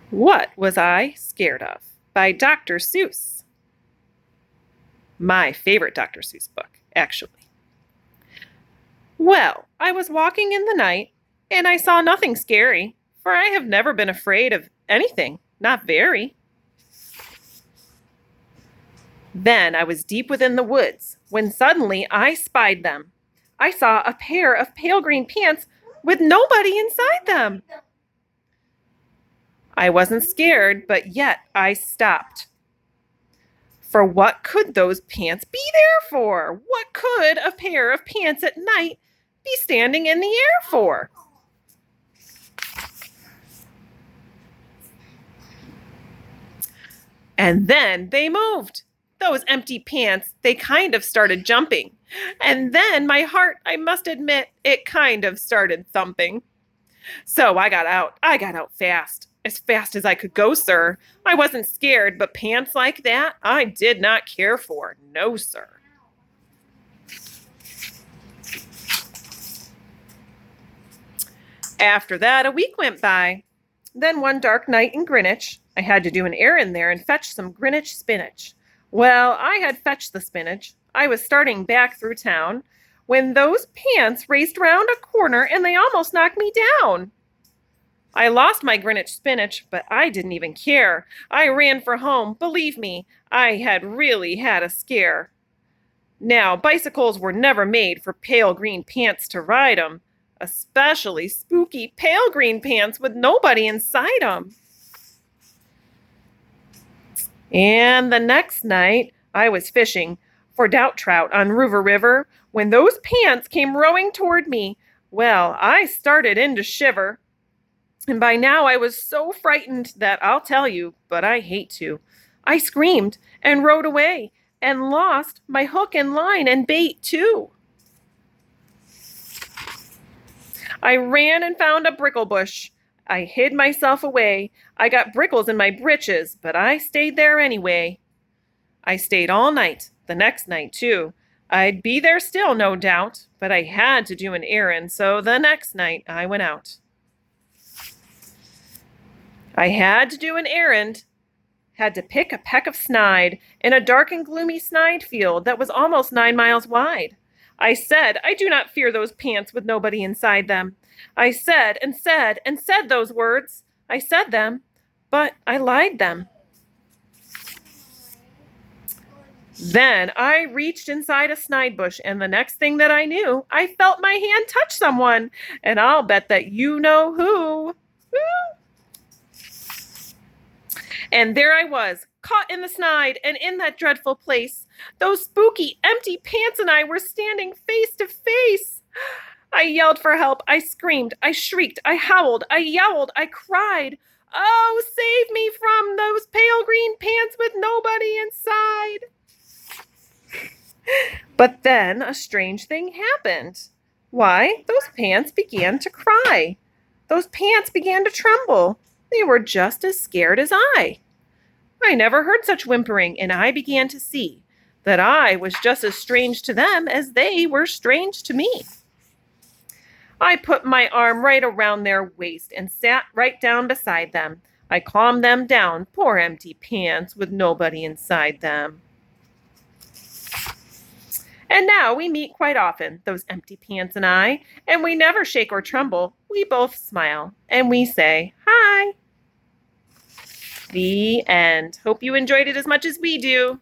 What Was I Scared of? By Dr. Seuss. My favorite Dr. Seuss book, actually. Well, I was walking in the night, and I saw nothing scary, for I have never been afraid of anything, not very. Then I was deep within the woods, when suddenly I spied them. I saw a pair of pale green pants with nobody inside them. I wasn't scared, but yet I stopped. For what could those pants be there for? What could a pair of pants at night be standing in the air for? And then they moved. Those empty pants, they kind of started jumping. And then my heart, I must admit, it kind of started thumping. So I got out. I got out fast. As fast as I could go, sir. I wasn't scared, but pants like that, I did not care for. No, sir. After that, a week went by. Then one dark night in Greenwich, I had to do an errand there and fetch some Greenwich spinach. Well, I had fetched the spinach. I was starting back through town when those pants raced round a corner and they almost knocked me down. I lost my Greenwich spinach, but I didn't even care. I ran for home. Believe me, I had really had a scare. Now, bicycles were never made for pale green pants to ride 'em, especially spooky pale green pants with nobody inside 'em. And the next night, I was fishing for doubt trout on River River when those pants came rowing toward me. Well, I started in to shiver. And by now I was so frightened that I'll tell you, but I hate to. I screamed and rode away and lost my hook and line and bait too. I ran and found a brickle bush. I hid myself away. I got brickles in my britches, but I stayed there anyway. I stayed all night, the next night too. I'd be there still, no doubt, but I had to do an errand, so the next night I went out. I had to do an errand, had to pick a peck of snide in a dark and gloomy snide field that was almost 9 miles wide. I said, I do not fear those pants with nobody inside them. I said and said and said those words. I said them, but I lied them. Then I reached inside a snide bush, and the next thing that I knew, I felt my hand touch someone, and I'll bet that you know who. And there I was, caught in the snide and in that dreadful place. Those spooky, empty pants and I were standing face to face. I yelled for help. I screamed. I shrieked. I howled. I yowled. I cried. Oh, save me from those pale green pants with nobody inside. But then a strange thing happened. Why, those pants began to cry. Those pants began to tremble. They were just as scared as I. I never heard such whimpering, and I began to see that I was just as strange to them as they were strange to me. I put my arm right around their waist and sat right down beside them. I calmed them down, poor empty pants with nobody inside them. And now we meet quite often, those empty pants and I, and we never shake or tremble. We both smile, and we say, hi. The end. Hope you enjoyed it as much as we do.